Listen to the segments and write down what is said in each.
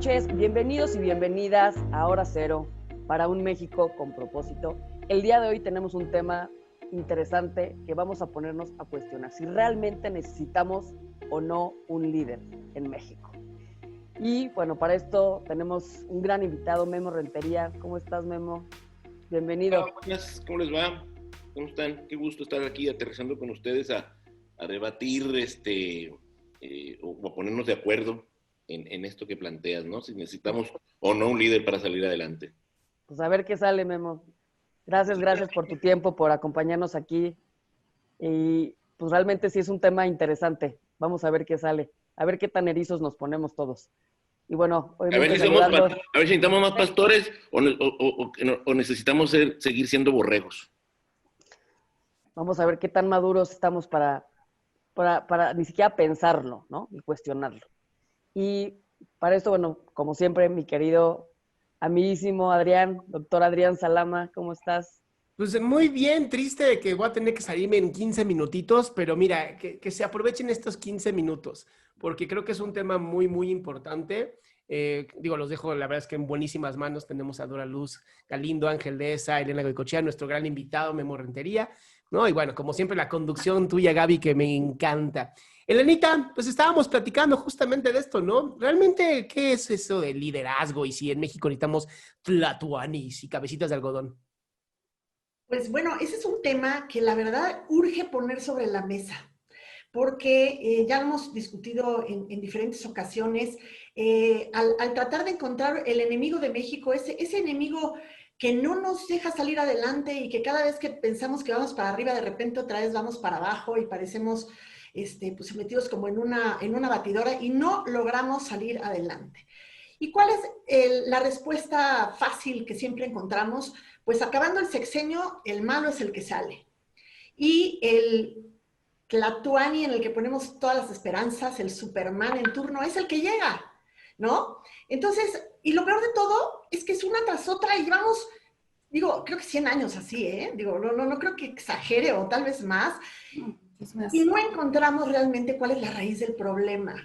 noches, bienvenidos y bienvenidas a Hora Cero para un México con propósito. El día de hoy tenemos un tema interesante que vamos a ponernos a cuestionar si realmente necesitamos o no un líder en México. Y bueno, para esto tenemos un gran invitado, Memo Rentería. ¿Cómo estás, Memo? Bienvenido. Hola, buenas, ¿cómo les va? ¿Cómo están? Qué gusto estar aquí aterrizando con ustedes a debatir o a ponernos de acuerdo en esto que planteas, ¿no? Si necesitamos o no un líder para salir adelante. Pues a ver qué sale, Memo. Gracias por tu tiempo, por acompañarnos aquí. Y pues realmente sí es un tema interesante. Vamos a ver qué sale. A ver qué tan erizos nos ponemos todos. Y bueno, A ver si necesitamos más pastores o necesitamos seguir siendo borregos. Vamos a ver qué tan maduros estamos para ni siquiera pensarlo, ¿no? Y cuestionarlo. Y para esto, bueno, como siempre, mi querido amiguísimo Adrián, doctor Adrián Salama, ¿cómo estás? Pues muy bien, triste que voy a tener que salirme en 15 minutitos, pero mira, que se aprovechen estos 15 minutos, porque creo que es un tema muy, muy importante. Los dejo, la verdad es que en buenísimas manos. Tenemos a Dora Luz Galindo, Ángel Deza, Elena Goicoechea, nuestro gran invitado, Memo Rentería, ¿no? Y bueno, como siempre, la conducción tuya, Gaby, que me encanta. Elenita, pues estábamos platicando justamente de esto, ¿no? Realmente, ¿qué es eso de liderazgo? Y si en México necesitamos tlatoanis y cabecitas de algodón. Pues bueno, ese es un tema que la verdad urge poner sobre la mesa, porque ya lo hemos discutido en diferentes ocasiones. Al tratar de encontrar el enemigo de México, ese enemigo que no nos deja salir adelante y que cada vez que pensamos que vamos para arriba, de repente otra vez vamos para abajo y parecemos pues metidos como en una batidora y no logramos salir adelante. ¿Y cuál es la respuesta fácil que siempre encontramos? Pues acabando el sexenio, el malo es el que sale. Y el tlatoani en el que ponemos todas las esperanzas, el Superman en turno, es el que llega, ¿no? Entonces, y lo peor de todo es que es una tras otra y llevamos, creo que 100 años así, ¿eh? No creo que exagere o tal vez más. Y no encontramos realmente cuál es la raíz del problema.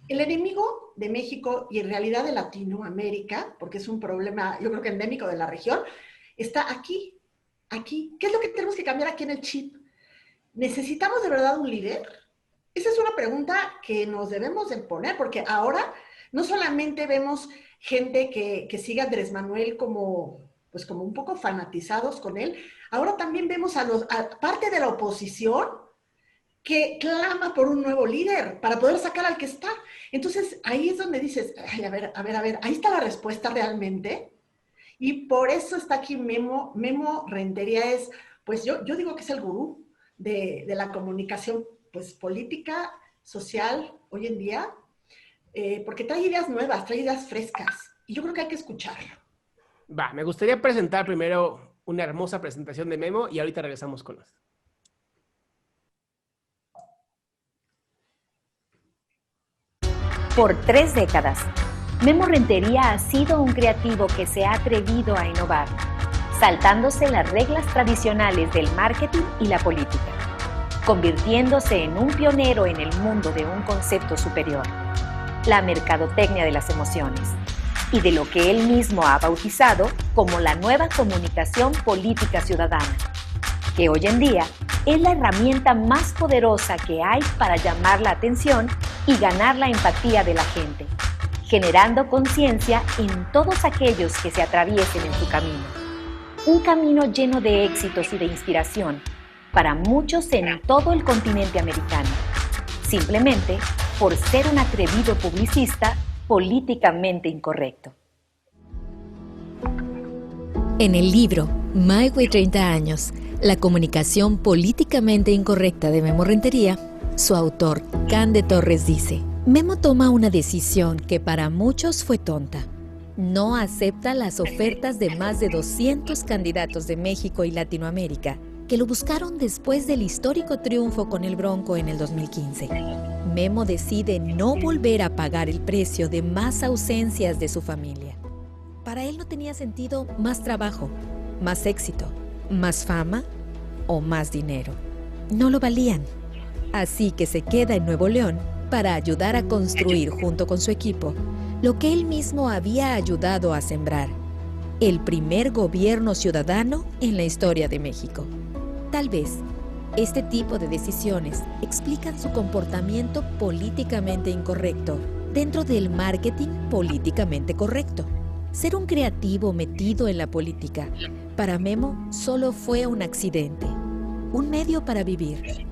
El enemigo de México y en realidad de Latinoamérica, porque es un problema, yo creo que endémico de la región, está aquí. ¿Qué es lo que tenemos que cambiar aquí en el chip? ¿Necesitamos de verdad un líder? Esa es una pregunta que nos debemos de poner, porque ahora no solamente vemos gente que sigue a Andrés Manuel como un poco fanatizados con él, ahora también vemos a parte de la oposición que clama por un nuevo líder para poder sacar al que está. Entonces, ahí es donde dices, ay, a ver, ahí está la respuesta realmente. Y por eso está aquí Memo Rentería. Pues yo digo que es el gurú de la comunicación pues, política, social, hoy en día, porque trae ideas nuevas, trae ideas frescas, y yo creo que hay que escucharlo. Me gustaría presentar primero una hermosa presentación de Memo y ahorita regresamos con los. Por 3 décadas, Memo Rentería ha sido un creativo que se ha atrevido a innovar, saltándose las reglas tradicionales del marketing y la política, convirtiéndose en un pionero en el mundo de un concepto superior, la mercadotecnia de las emociones, y de lo que él mismo ha bautizado como la nueva comunicación política ciudadana, que hoy en día es la herramienta más poderosa que hay para llamar la atención y ganar la empatía de la gente, generando conciencia en todos aquellos que se atraviesen en su camino. Un camino lleno de éxitos y de inspiración para muchos en todo el continente americano, simplemente por ser un atrevido publicista políticamente incorrecto. En el libro My Way 30 años, la comunicación políticamente incorrecta de Memo Rentería, su autor, Can de Torres, dice: Memo toma una decisión que para muchos fue tonta. No acepta las ofertas de más de 200 candidatos de México y Latinoamérica que lo buscaron después del histórico triunfo con el Bronco en el 2015. Memo decide no volver a pagar el precio de más ausencias de su familia. Para él no tenía sentido más trabajo, más éxito, más fama o más dinero. No lo valían. Así que se queda en Nuevo León para ayudar a construir junto con su equipo lo que él mismo había ayudado a sembrar, el primer gobierno ciudadano en la historia de México. Tal vez, este tipo de decisiones explican su comportamiento políticamente incorrecto dentro del marketing políticamente correcto. Ser un creativo metido en la política, para Memo, solo fue un accidente, un medio para vivir,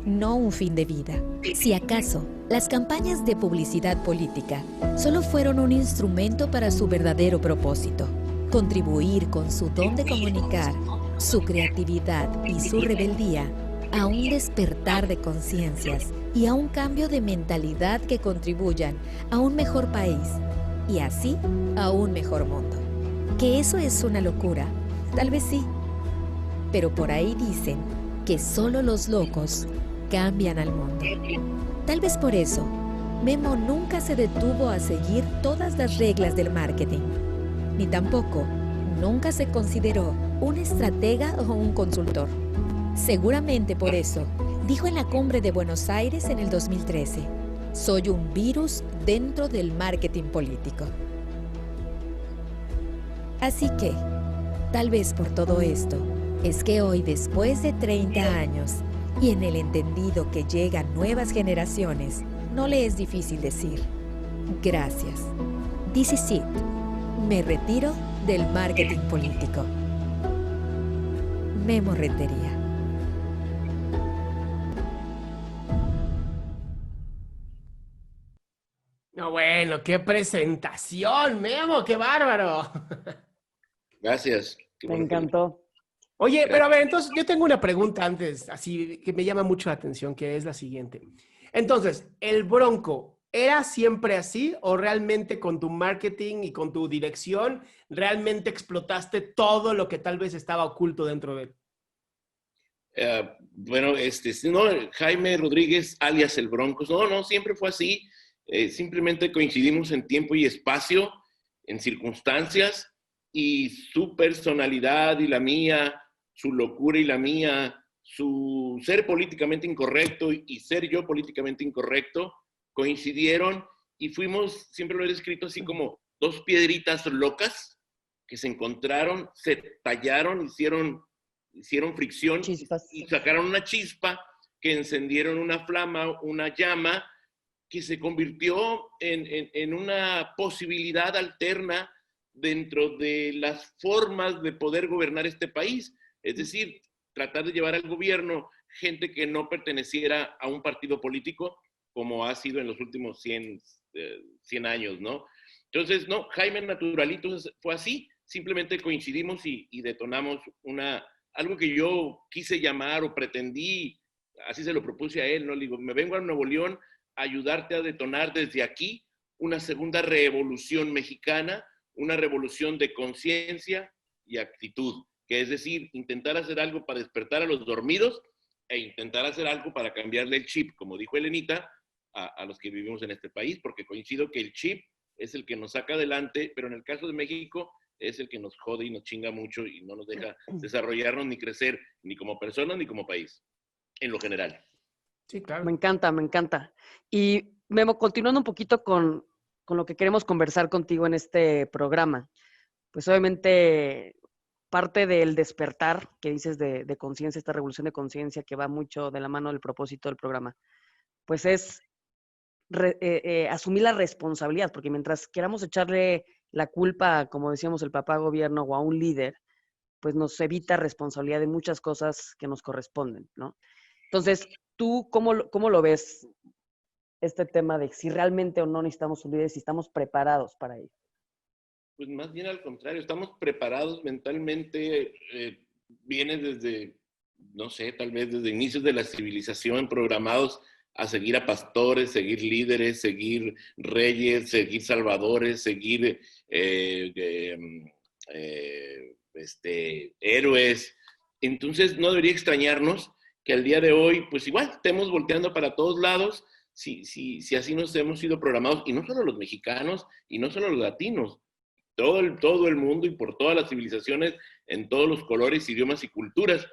no un fin de vida. Si acaso, las campañas de publicidad política solo fueron un instrumento para su verdadero propósito: contribuir con su don de comunicar, su creatividad y su rebeldía a un despertar de conciencias y a un cambio de mentalidad que contribuyan a un mejor país y así a un mejor mundo. ¿Que eso es una locura? Tal vez sí. Pero por ahí dicen que solo los locos cambian al mundo. Tal vez por eso, Memo nunca se detuvo a seguir todas las reglas del marketing, ni tampoco nunca se consideró un estratega o un consultor. Seguramente por eso, dijo en la Cumbre de Buenos Aires en el 2013, soy un virus dentro del marketing político. Así que, tal vez por todo esto, es que hoy, después de 30 años, y en el entendido que llegan nuevas generaciones, no le es difícil decir, gracias. This is it. Me retiro del marketing político. Memo Rentería. No, bueno, qué presentación, Memo, qué bárbaro. Gracias. Qué Me bueno que- encantó. Oye, pero a ver, entonces yo tengo una pregunta antes, así que me llama mucho la atención, que es la siguiente. Entonces, ¿el Bronco era siempre así o realmente con tu marketing y con tu dirección realmente explotaste todo lo que tal vez estaba oculto dentro de él? Bueno, sí, no, Jaime Rodríguez, alias el Broncos, no, siempre fue así. Simplemente coincidimos en tiempo y espacio, en circunstancias, y su personalidad y la mía, su locura y la mía, su ser políticamente incorrecto y ser yo políticamente incorrecto, coincidieron y fuimos, siempre lo he descrito así como dos piedritas locas que se encontraron, se tallaron, hicieron fricción Chispas. y sacaron una chispa que encendieron una flama, una llama que se convirtió en una posibilidad alterna dentro de las formas de poder gobernar este país. Es decir, tratar de llevar al gobierno gente que no perteneciera a un partido político, como ha sido en los últimos 100 años, ¿no? Entonces, no, Jaime Naturalito fue así, simplemente coincidimos y detonamos algo que yo quise llamar o pretendí, así se lo propuse a él, ¿no? Le digo, me vengo a Nuevo León a ayudarte a detonar desde aquí una segunda revolución mexicana, una revolución de conciencia y actitud, que es decir, intentar hacer algo para despertar a los dormidos e intentar hacer algo para cambiarle el chip, como dijo Elenita, a los que vivimos en este país, porque coincido que el chip es el que nos saca adelante, pero en el caso de México es el que nos jode y nos chinga mucho y no nos deja desarrollarnos ni crecer, ni como personas ni como país, en lo general. Sí, claro. Me encanta, me encanta. Y Memo, continuando un poquito con lo que queremos conversar contigo en este programa, pues obviamente parte del despertar que dices de conciencia, esta revolución de conciencia que va mucho de la mano del propósito del programa, pues es asumir la responsabilidad, porque mientras queramos echarle la culpa, como decíamos, el papá gobierno o a un líder, pues nos evita responsabilidad de muchas cosas que nos corresponden, ¿no? Entonces, ¿tú cómo lo ves este tema de si realmente o no necesitamos un líder, si estamos preparados para ello? Pues más bien al contrario, estamos preparados mentalmente, viene desde, no sé, tal vez desde inicios de la civilización, programados a seguir a pastores, seguir líderes, seguir reyes, seguir salvadores, seguir héroes. Entonces no debería extrañarnos que al día de hoy, pues igual, estemos volteando para todos lados, si así nos hemos sido programados, y no solo los mexicanos, y no solo los latinos, todo el mundo y por todas las civilizaciones, en todos los colores, idiomas y culturas.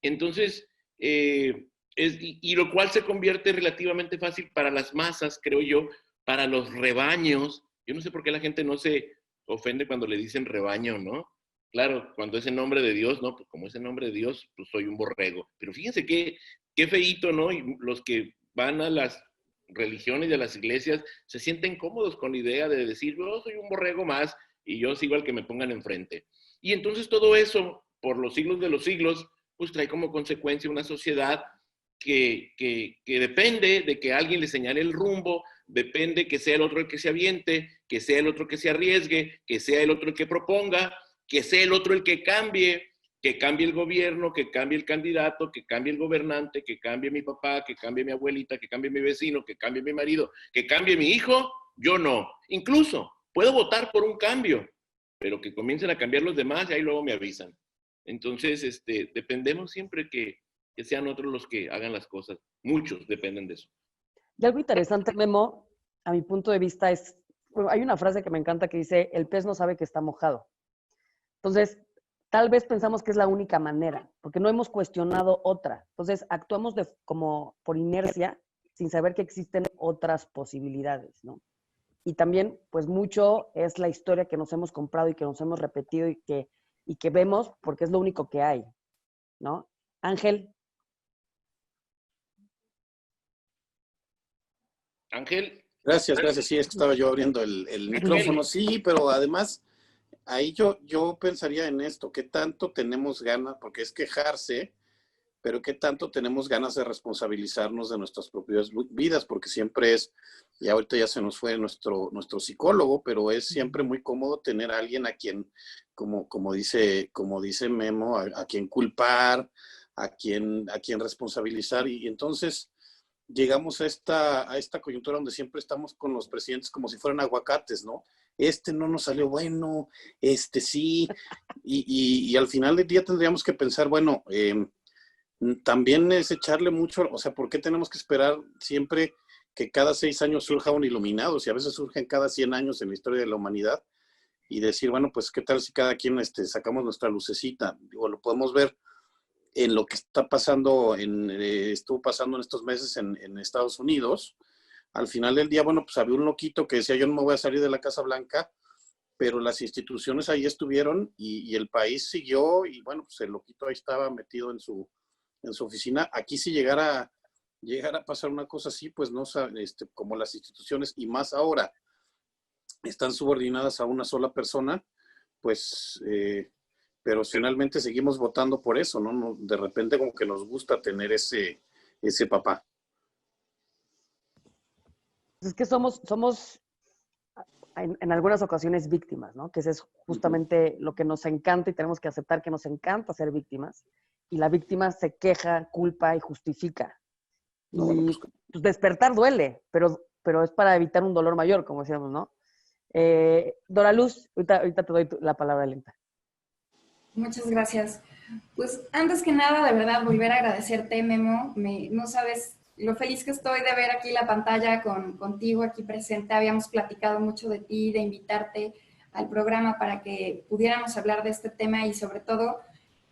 Entonces, y lo cual se convierte relativamente fácil para las masas, creo yo, para los rebaños, Yo no sé por qué la gente no se ofende cuando le dicen rebaño, ¿no? Claro, cuando es en nombre de Dios, no, pues como es en nombre de Dios, pues soy un borrego. Pero fíjense qué feíto, ¿no? Y los que van a las religiones y a las iglesias se sienten cómodos con la idea de decir, yo soy un borrego más y yo sigo al que me pongan enfrente. Y entonces todo eso, por los siglos de los siglos, pues trae como consecuencia una sociedad que depende de que alguien le señale el rumbo, depende que sea el otro el que se aviente, que sea el otro que se arriesgue, que sea el otro el que proponga, que sea el otro el que cambie el gobierno, que cambie el candidato, que cambie el gobernante, que cambie mi papá, que cambie mi abuelita, que cambie mi vecino, que cambie mi marido, que cambie mi hijo, yo no. Incluso puedo votar por un cambio, pero que comiencen a cambiar los demás y ahí luego me avisan. Entonces, dependemos siempre que sean otros los que hagan las cosas. Muchos dependen de eso. Y algo interesante, Memo, a mi punto de vista es, bueno, hay una frase que me encanta que dice, el pez no sabe que está mojado. Entonces, tal vez pensamos que es la única manera, porque no hemos cuestionado otra. Entonces, actuamos como por inercia, sin saber que existen otras posibilidades, ¿no? Y también, pues mucho es la historia que nos hemos comprado y que nos hemos repetido y que vemos porque es lo único que hay, ¿no? Ángel. Ángel. Gracias. Sí, es que estaba yo abriendo el micrófono. Sí, pero además, ahí yo pensaría en esto, ¿qué tanto tenemos ganas? Porque es quejarse, pero ¿qué tanto tenemos ganas de responsabilizarnos de nuestras propias vidas? Porque siempre es, y ahorita ya se nos fue nuestro psicólogo, pero es siempre muy cómodo tener a alguien a quien, como dice Memo, a quien culpar, a quien responsabilizar, y entonces llegamos a esta coyuntura donde siempre estamos con los presidentes como si fueran aguacates, ¿no? No nos salió bueno, sí, y al final del día tendríamos que pensar, bueno, también es echarle mucho, o sea, ¿por qué tenemos que esperar siempre que cada 6 años surja un iluminado? Si a veces surgen cada 100 años en la historia de la humanidad, y decir, bueno, pues qué tal si cada quien sacamos nuestra lucecita. Digo, lo podemos ver en lo que está pasando, estuvo pasando en estos meses en Estados Unidos. Al final del día, bueno, pues había un loquito que decía, yo no me voy a salir de la Casa Blanca, pero las instituciones ahí estuvieron y el país siguió, y bueno, pues el loquito ahí estaba metido en su oficina. Aquí si llegara a pasar una cosa así, pues no, como las instituciones, y más ahora, están subordinadas a una sola persona, pues... pero finalmente seguimos votando por eso, ¿no? De repente como que nos gusta tener ese papá. Es que somos en algunas ocasiones víctimas, ¿no? Que ese es justamente lo que nos encanta y tenemos que aceptar que nos encanta ser víctimas. Y la víctima se queja, culpa y justifica. Y pues despertar duele, pero es para evitar un dolor mayor, como decíamos, ¿no? Dora Luz, ahorita te doy la palabra lenta. Muchas gracias. Pues antes que nada, de verdad, volver a agradecerte, Memo. No sabes lo feliz que estoy de ver aquí la pantalla contigo aquí presente. Habíamos platicado mucho de ti, de invitarte al programa para que pudiéramos hablar de este tema y sobre todo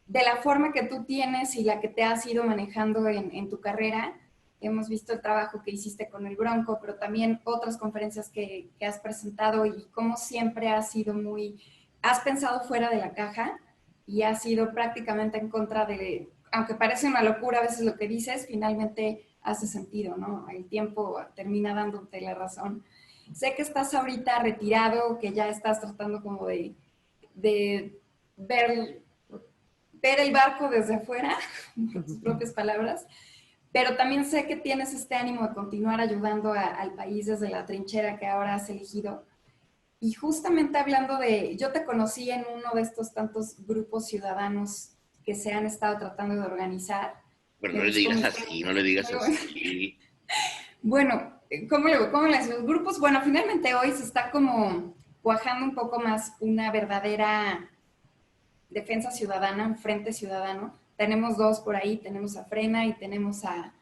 de la forma que tú tienes y la que te has ido manejando en tu carrera. Hemos visto el trabajo que hiciste con el Bronco, pero también otras conferencias que has presentado y cómo siempre has pensado fuera de la caja y has sido prácticamente en contra de, aunque parece una locura a veces lo que dices, finalmente hace sentido, ¿no? El tiempo termina dándote la razón. Sé que estás ahorita retirado, que ya estás tratando como de ver el barco desde afuera, con tus propias palabras, pero también sé que tienes este ánimo de continuar ayudando al país desde la trinchera que ahora has elegido. Y justamente hablando yo te conocí en uno de estos tantos grupos ciudadanos que se han estado tratando de organizar. Bueno, no le digas así. Bueno, ¿cómo le decimos? Grupos, bueno, finalmente hoy se está como cuajando un poco más una verdadera defensa ciudadana, un frente ciudadano. Tenemos 2 por ahí, tenemos a Frena y tenemos a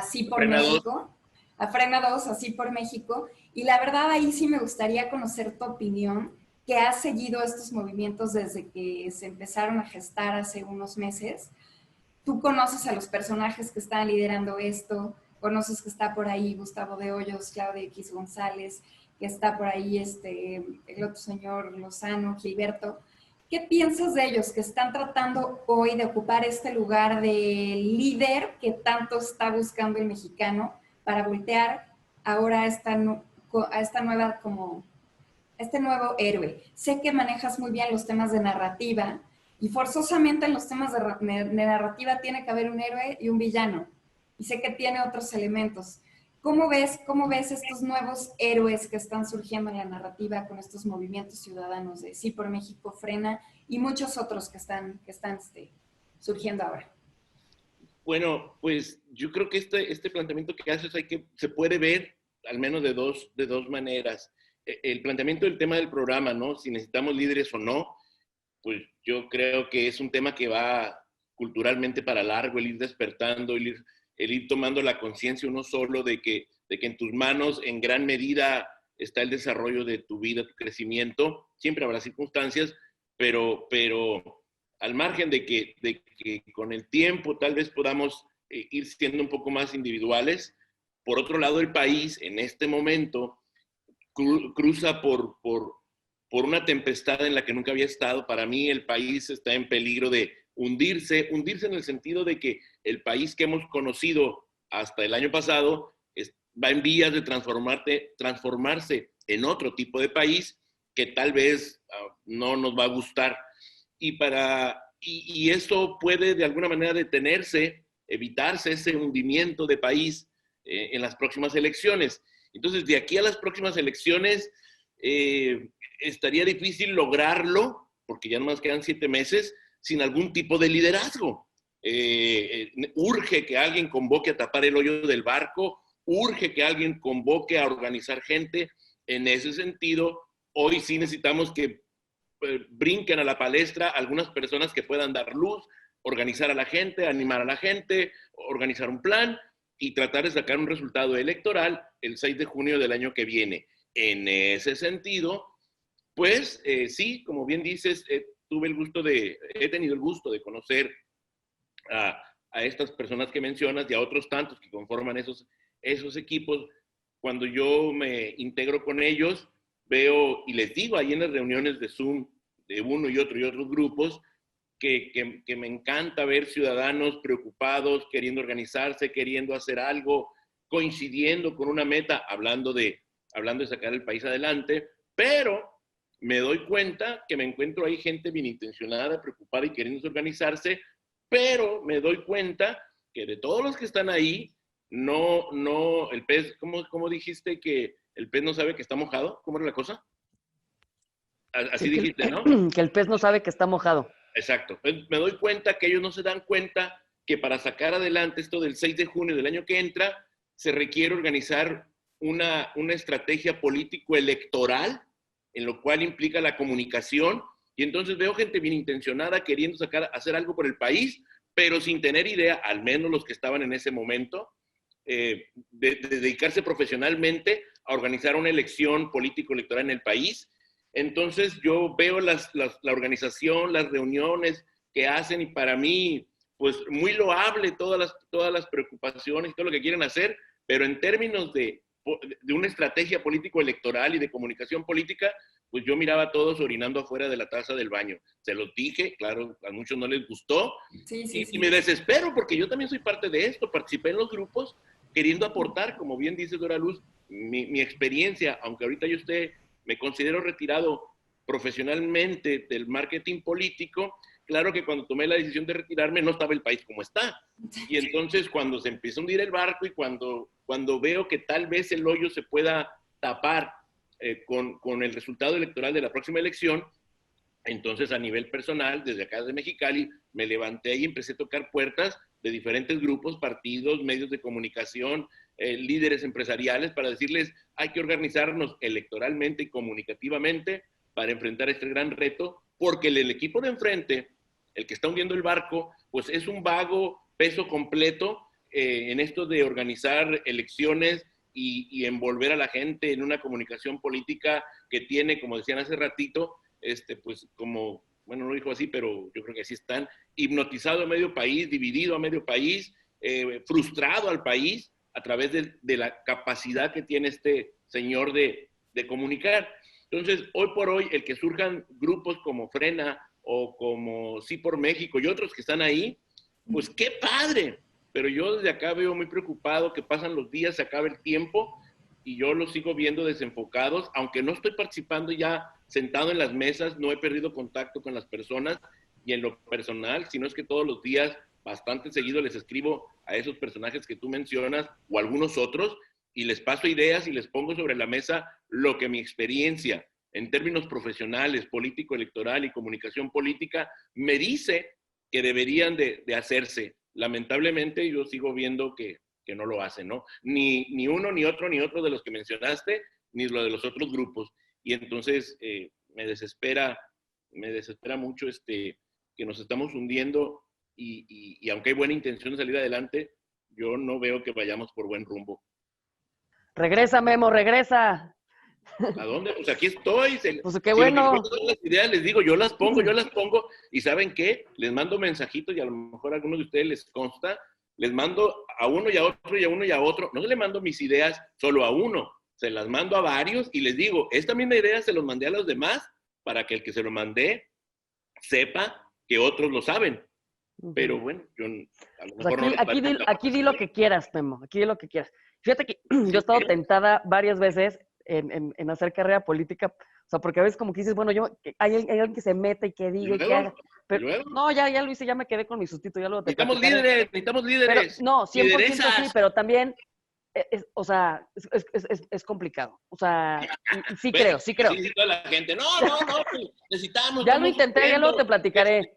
Sí por México. A Frena 2, Así por México. Y la verdad ahí sí me gustaría conocer tu opinión, que has seguido estos movimientos desde que se empezaron a gestar hace unos meses. Tú conoces a los personajes que están liderando esto, conoces que está por ahí Gustavo de Hoyos, Claudia X González, que está por ahí el otro señor Lozano, Gilberto. ¿Qué piensas de ellos que están tratando hoy de ocupar este lugar de líder que tanto está buscando el mexicano para voltear ahora a esta nueva este nuevo héroe? Sé que manejas muy bien los temas de narrativa y forzosamente en los temas de narrativa tiene que haber un héroe y un villano. Y sé que tiene otros elementos. ¿Cómo ves estos nuevos héroes que están surgiendo en la narrativa con estos movimientos ciudadanos de Sí por México, Frena y muchos otros que están surgiendo ahora? Bueno, pues yo creo que este planteamiento que haces se puede ver al menos de dos maneras. El planteamiento del tema del programa, ¿no? Si necesitamos líderes o no, pues yo creo que es un tema que va culturalmente para largo, el ir despertando, el ir tomando la conciencia uno solo de que en tus manos en gran medida está el desarrollo de tu vida, tu crecimiento. Siempre habrá circunstancias, pero al margen de que con el tiempo tal vez podamos ir siendo un poco más individuales. Por otro lado, el país en este momento cruza por una tempestad en la que nunca había estado. Para mí el país está en peligro de hundirse en el sentido de que el país que hemos conocido hasta el año pasado va en vías de transformarse en otro tipo de país que tal vez no nos va a gustar. Y eso puede de alguna manera evitarse ese hundimiento de país en las próximas elecciones. Entonces, de aquí a las próximas elecciones, estaría difícil lograrlo, porque ya nomás quedan 7 meses, sin algún tipo de liderazgo. Urge que alguien convoque a tapar el hoyo del barco, urge que alguien convoque a organizar gente. En ese sentido, hoy sí necesitamos que brinquen a la palestra algunas personas que puedan dar luz, organizar a la gente, animar a la gente, organizar un plan y tratar de sacar un resultado electoral el 6 de junio del año que viene. En ese sentido, pues sí, como bien dices, he tenido el gusto de conocer a estas personas que mencionas y a otros tantos que conforman esos equipos. Cuando yo me integro con ellos, veo y les digo ahí en las reuniones de Zoom de uno y otros grupos que me encanta ver ciudadanos preocupados, queriendo organizarse, queriendo hacer algo, coincidiendo con una meta, hablando de sacar el país adelante, pero me doy cuenta que me encuentro ahí gente bien intencionada, preocupada y queriendo organizarse, pero me doy cuenta que de todos los que están ahí, no, el pez, ¿cómo dijiste que el pez no sabe que está mojado? ¿Cómo era la cosa? Así sí, dijiste, ¿no? Que el pez no sabe que está mojado. Exacto. Me doy cuenta que ellos no se dan cuenta que para sacar adelante esto del 6 de junio del año que entra, se requiere organizar una estrategia político-electoral, en lo cual implica la comunicación, y entonces veo gente bien intencionada queriendo hacer algo por el país, pero sin tener idea, al menos los que estaban en ese momento, de dedicarse profesionalmente a organizar una elección político-electoral en el país. Entonces yo veo la organización, las reuniones que hacen, y para mí, pues muy loable todas las preocupaciones y todo lo que quieren hacer, pero en términos de una estrategia político-electoral y de comunicación política, pues yo miraba a todos orinando afuera de la taza del baño. Se los dije, claro, a muchos no les gustó, y me desespero porque yo también soy parte de esto, participé en los grupos queriendo aportar, como bien dice Dora Luz, mi experiencia, aunque ahorita yo me considero retirado profesionalmente del marketing político. Claro que cuando tomé la decisión de retirarme no estaba el país como está. Y entonces cuando se empieza a hundir el barco y cuando veo que tal vez el hoyo se pueda tapar con el resultado electoral de la próxima elección, entonces a nivel personal, desde acá de Mexicali, me levanté y empecé a tocar puertas de diferentes grupos, partidos, medios de comunicación, líderes empresariales, para decirles, hay que organizarnos electoralmente y comunicativamente para enfrentar este gran reto, porque el equipo de enfrente, el que está hundiendo el barco, pues es un vago peso completo en esto de organizar elecciones y envolver a la gente en una comunicación política que tiene, como decían hace ratito, pues como, bueno, no lo dijo así, pero yo creo que así están, hipnotizado a medio país, dividido a medio país, frustrado al país a través de la capacidad que tiene este señor de de comunicar. Entonces, hoy por hoy, el que surjan grupos como Frena o como Sí por México y otros que están ahí, pues qué padre. Pero yo desde acá veo muy preocupado que pasan los días, se acaba el tiempo y yo los sigo viendo desenfocados, aunque no estoy participando ya sentado en las mesas, no he perdido contacto con las personas y en lo personal, sino es que todos los días, bastante seguido, les escribo a esos personajes que tú mencionas o algunos otros y les paso ideas y les pongo sobre la mesa lo que mi experiencia en términos profesionales, político-electoral y comunicación política me dice que deberían de hacerse. Lamentablemente yo sigo viendo que no lo hacen, ¿no? Ni uno, ni otro de los que mencionaste, ni lo de los otros grupos. Y entonces me desespera mucho que nos estamos hundiendo y aunque hay buena intención de salir adelante, yo no veo que vayamos por buen rumbo. Regresa, Memo, regresa. ¿A dónde? Pues aquí estoy. Pues qué bueno. Si las ideas les digo, yo las pongo, y ¿saben qué? Les mando mensajitos y a lo mejor a algunos de ustedes les consta, les mando a uno y a otro y a uno y a otro. No le mando mis ideas solo a uno, se las mando a varios y les digo, esta misma idea se los mandé a los demás para que el que se lo mandé sepa que otros lo saben. Pero bueno, yo a lo mejor pues aquí di lo que quieras, Memo, aquí di lo que quieras. Fíjate que yo he estado tentada varias veces en hacer carrera política, o sea, porque a veces como que dices, bueno, hay alguien que se mete y que diga y que haga. Pero, no, ya lo hice, ya me quedé con mi sustituto, ya lo necesitamos líderes. Pero, no, 100% sí, pero también, o sea, es complicado. O sea, sí creo. Sí, toda la gente, no, necesitamos. Ya lo intenté, ya luego te platicaré.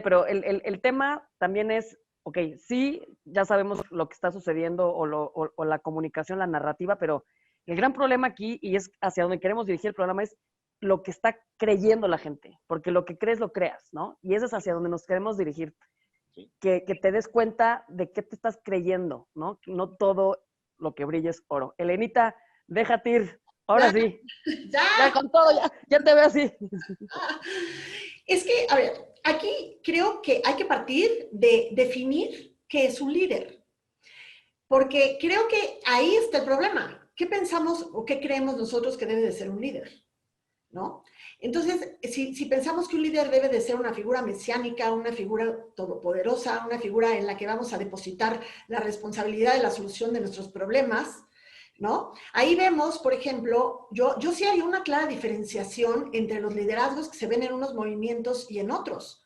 Pero el tema también es, ok, sí, ya sabemos lo que está sucediendo o la comunicación, la narrativa, pero el gran problema aquí, y es hacia donde queremos dirigir el programa, es lo que está creyendo la gente, porque lo que crees lo creas, ¿no? Y eso es hacia donde nos queremos dirigir. Sí. Que te des cuenta de qué te estás creyendo, ¿no? No todo lo que brilla es oro. Elenita, déjate ir. Ahora sí. Ya con todo, ya te veo así. Es que, a ver, aquí creo que hay que partir de definir qué es un líder. Porque creo que ahí está el problema. ¿Qué pensamos o qué creemos nosotros que debe de ser un líder? ¿No? Entonces, si pensamos que un líder debe de ser una figura mesiánica, una figura todopoderosa, una figura en la que vamos a depositar la responsabilidad de la solución de nuestros problemas, ¿no? Ahí vemos, por ejemplo, yo sí hay una clara diferenciación entre los liderazgos que se ven en unos movimientos y en otros.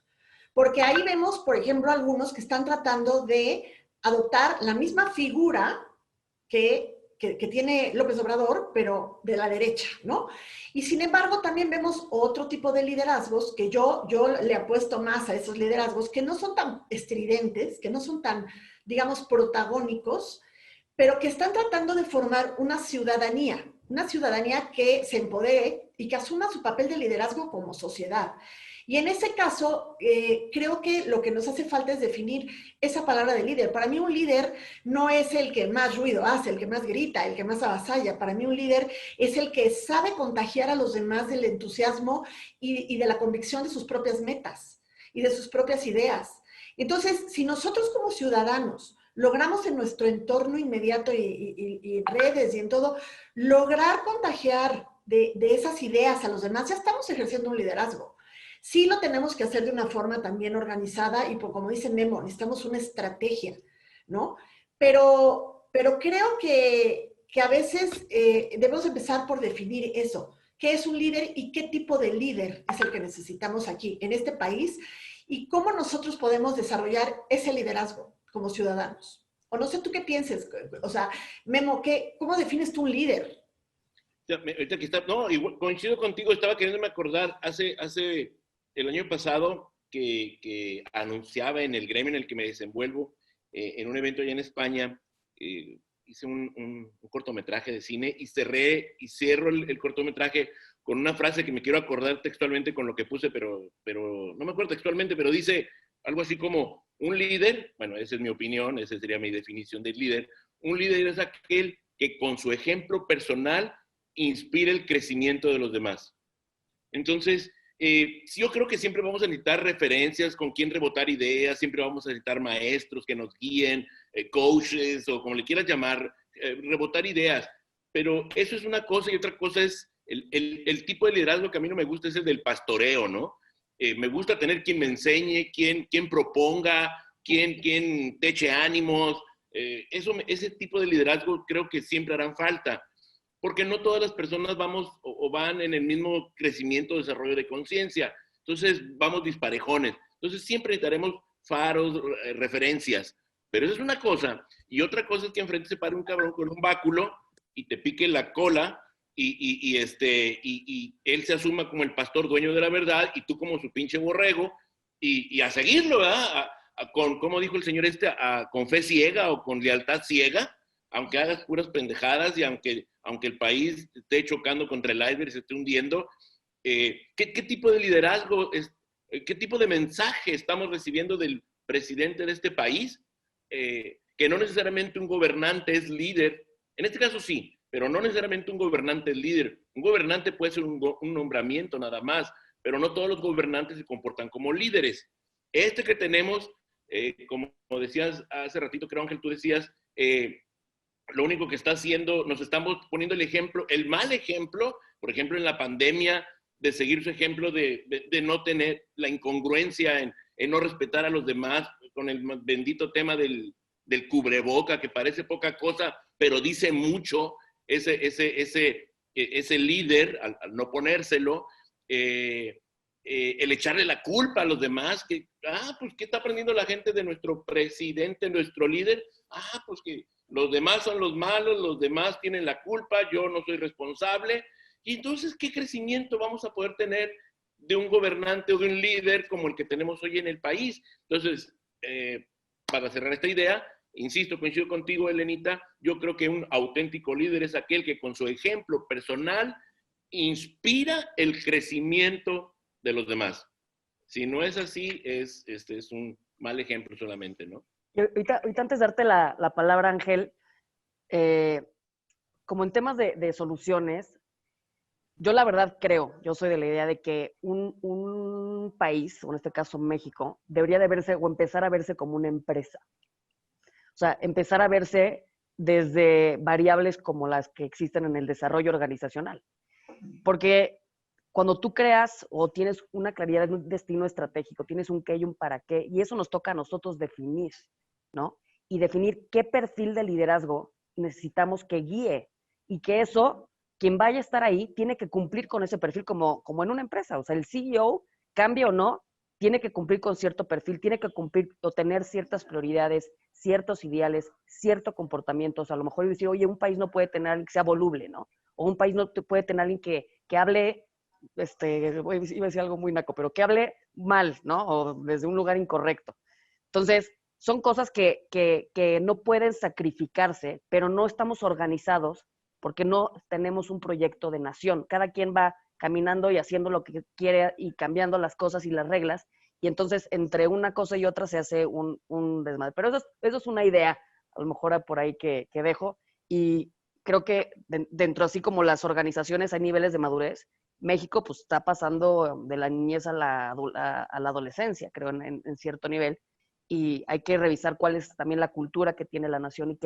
Porque ahí vemos, por ejemplo, algunos que están tratando de adoptar la misma figura que tiene López Obrador, pero de la derecha, ¿no? Y sin embargo, también vemos otro tipo de liderazgos que yo le apuesto más a esos liderazgos que no son tan estridentes, que no son tan, digamos, protagónicos, pero que están tratando de formar una ciudadanía que se empodere y que asuma su papel de liderazgo como sociedad. Y en ese caso, creo que lo que nos hace falta es definir esa palabra de líder. Para mí un líder no es el que más ruido hace, el que más grita, el que más avasalla. Para mí un líder es el que sabe contagiar a los demás del entusiasmo y de la convicción de sus propias metas y de sus propias ideas. Entonces, si nosotros como ciudadanos logramos en nuestro entorno inmediato y redes y en todo, lograr contagiar de esas ideas a los demás, ya estamos ejerciendo un liderazgo. Sí lo tenemos que hacer de una forma también organizada y como dice Memo, necesitamos una estrategia, ¿no? Pero creo que a veces debemos empezar por definir eso. ¿Qué es un líder y qué tipo de líder es el que necesitamos aquí, en este país? Y cómo nosotros podemos desarrollar ese liderazgo como ciudadanos. O no sé tú qué pienses. O sea, Memo, ¿cómo defines tú un líder? Ahorita que está, no, coincido contigo, estaba queriéndome acordar hace el año pasado que anunciaba en el gremio en el que me desenvuelvo, en un evento allá en España, hice un cortometraje de cine y cierro el cortometraje con una frase que me quiero acordar textualmente con lo que puse, pero no me acuerdo textualmente, pero dice algo así como, un líder, bueno, esa es mi opinión, esa sería mi definición de líder, un líder es aquel que con su ejemplo personal inspira el crecimiento de los demás. Entonces, yo creo que siempre vamos a necesitar referencias con quién rebotar ideas, siempre vamos a necesitar maestros que nos guíen, coaches o como le quieras llamar, rebotar ideas. pero eso es una cosa y otra cosa es el tipo de liderazgo que a mí no me gusta, es el del pastoreo, ¿no? Me gusta tener quien me enseñe, quien proponga, quien te eche ánimos. Ese tipo de liderazgo creo que siempre harán falta, porque no todas las personas vamos o van en el mismo crecimiento, desarrollo de conciencia. Entonces vamos disparejones. Entonces siempre necesitaremos faros, referencias. Pero eso es una cosa. Y otra cosa es que enfrente se pare un cabrón con un báculo y te pique la cola y él se asuma como el pastor dueño de la verdad y tú como su pinche borrego y a seguirlo, ¿verdad? Como dijo el señor con fe ciega o con lealtad ciega, aunque hagas puras pendejadas y aunque el país esté chocando contra el iceberg y se esté hundiendo. ¿Qué tipo de liderazgo, qué tipo de mensaje estamos recibiendo del presidente de este país? Que no necesariamente un gobernante es líder, en este caso sí, pero no necesariamente un gobernante es líder. Un gobernante puede ser un nombramiento nada más, pero no todos los gobernantes se comportan como líderes. Este que tenemos, como decías hace ratito, creo Ángel, tú decías, lo único que está haciendo, nos estamos poniendo el ejemplo, el mal ejemplo, por ejemplo en la pandemia, de seguir su ejemplo de no tener la incongruencia en no respetar a los demás, con el bendito tema del cubreboca, que parece poca cosa, pero dice mucho ese líder al no ponérselo, el echarle la culpa a los demás, pues ¿qué está aprendiendo la gente de nuestro presidente, nuestro líder? Pues que los demás son los malos, los demás tienen la culpa, yo no soy responsable. Y entonces, ¿qué crecimiento vamos a poder tener de un gobernante o de un líder como el que tenemos hoy en el país? Entonces, para cerrar esta idea, insisto, coincido contigo, Elenita, yo creo que un auténtico líder es aquel que con su ejemplo personal inspira el crecimiento de los demás. Si no es así, es un mal ejemplo solamente, ¿no? Y ahorita antes de darte la palabra, Ángel, como en temas de soluciones, yo la verdad creo, yo soy de la idea de que un país, o en este caso México, debería de verse o empezar a verse como una empresa. O sea, empezar a verse desde variables como las que existen en el desarrollo organizacional. Porque cuando tú creas o tienes una claridad de un destino estratégico, tienes un qué y un para qué, y eso nos toca a nosotros definir, ¿no? Y definir qué perfil de liderazgo necesitamos que guíe y que eso, quien vaya a estar ahí, tiene que cumplir con ese perfil como en una empresa. O sea, el CEO, cambie o no, tiene que cumplir con cierto perfil, tiene que cumplir o tener ciertas prioridades, ciertos ideales, cierto comportamiento. O sea, a lo mejor decir, oye, un país no puede tener alguien que sea voluble, ¿no? O un país no puede tener alguien que hable, iba a decir algo muy naco, pero que hable mal, ¿no? O desde un lugar incorrecto. Entonces, son cosas que no pueden sacrificarse, pero no estamos organizados porque no tenemos un proyecto de nación. Cada quien va caminando y haciendo lo que quiere y cambiando las cosas y las reglas, y entonces entre una cosa y otra se hace un desmadre. Pero eso es una idea, a lo mejor por ahí que dejo, y creo que dentro así como las organizaciones hay niveles de madurez. México pues está pasando de la niñez a la adolescencia, creo, en cierto nivel, y hay que revisar cuál es también la cultura que tiene la nación y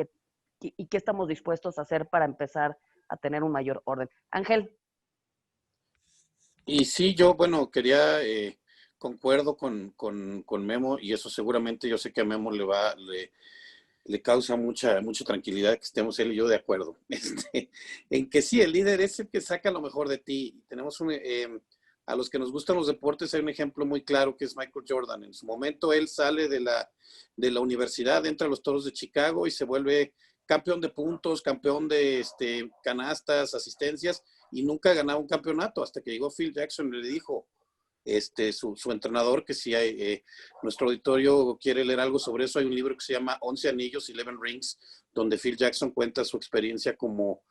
qué estamos dispuestos a hacer para empezar a tener un mayor orden. Ángel. Y sí, yo, bueno, quería, concuerdo con Memo, y eso seguramente yo sé que a Memo le causa mucha tranquilidad que estemos él y yo de acuerdo. En que sí, el líder es el que saca lo mejor de ti. Tenemos a los que nos gustan los deportes hay un ejemplo muy claro que es Michael Jordan. En su momento él sale de la universidad, entra a los Toros de Chicago y se vuelve campeón de puntos, campeón de canastas, asistencias, y nunca ganaba un campeonato hasta que llegó Phil Jackson y le dijo su entrenador, que si nuestro auditorio quiere leer algo sobre eso, hay un libro que se llama 11 Anillos, 11 Rings, donde Phil Jackson cuenta su experiencia como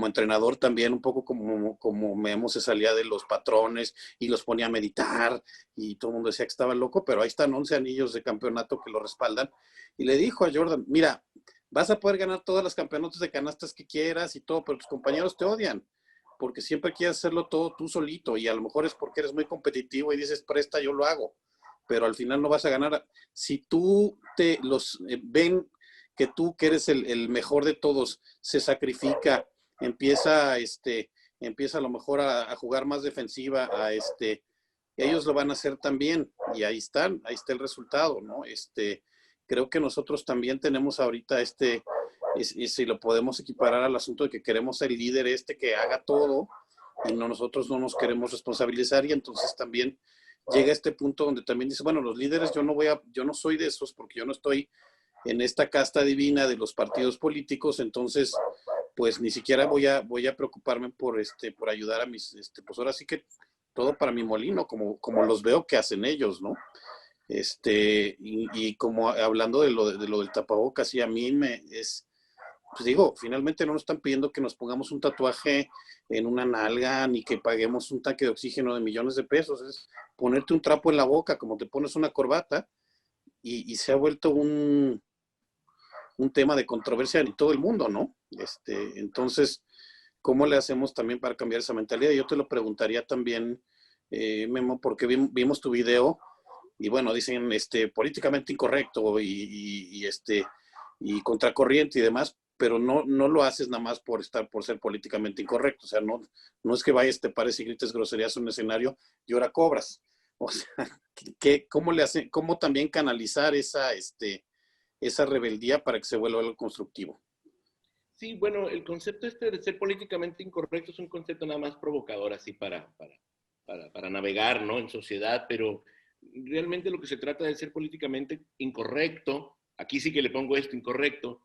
entrenador también, un poco como Memo se salía de los patrones y los ponía a meditar y todo el mundo decía que estaba loco, pero ahí están 11 anillos de campeonato que lo respaldan. Y le dijo a Jordan, mira, vas a poder ganar todos los campeonatos de canastas que quieras y todo, pero tus compañeros te odian porque siempre quieres hacerlo todo tú solito, y a lo mejor es porque eres muy competitivo y dices, presta, yo lo hago, pero al final no vas a ganar. Si tú ven que tú, que eres el mejor de todos, se sacrifica empieza, empieza a lo mejor a jugar más defensiva, ellos lo van a hacer también, y ahí está el resultado, ¿no? Creo que nosotros también tenemos ahorita y si lo podemos equiparar al asunto de que queremos ser el líder que haga todo, y nosotros no nos queremos responsabilizar, y entonces también llega este punto donde también dice, bueno, los líderes yo no soy de esos, porque yo no estoy en esta casta divina de los partidos políticos, entonces pues ni siquiera voy a preocuparme por ayudar a mis, pues ahora sí que todo para mi molino, como los veo que hacen ellos, ¿no? Y como hablando de lo del tapabocas, y a mí pues digo, finalmente no nos están pidiendo que nos pongamos un tatuaje en una nalga, ni que paguemos un tanque de oxígeno de millones de pesos, es ponerte un trapo en la boca, como te pones una corbata, y se ha vuelto un tema de controversia en todo el mundo, ¿no? Entonces, ¿cómo le hacemos también para cambiar esa mentalidad? Yo te lo preguntaría también, Memo, porque vimos tu video, y bueno, dicen políticamente incorrecto y contracorriente y demás, pero no lo haces nada más por ser políticamente incorrecto. O sea, no es que vayas, te pares y grites groserías en un escenario y ahora cobras. O sea, ¿cómo también canalizar esa rebeldía para que se vuelva algo constructivo? Sí, bueno, el concepto de ser políticamente incorrecto es un concepto nada más provocador, así para navegar, ¿no?, en sociedad, pero realmente lo que se trata de ser políticamente incorrecto, aquí sí que le pongo esto, incorrecto,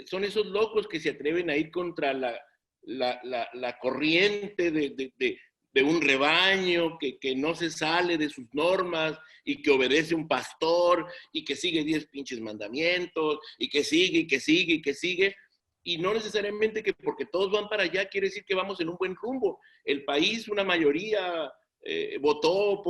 son esos locos que se atreven a ir contra la corriente de un rebaño que no se sale de sus normas y que obedece un pastor y que sigue 10 pinches mandamientos y que sigue y que sigue y que sigue. Y no necesariamente que porque todos van para allá quiere decir que vamos en un buen rumbo. El país, una mayoría votó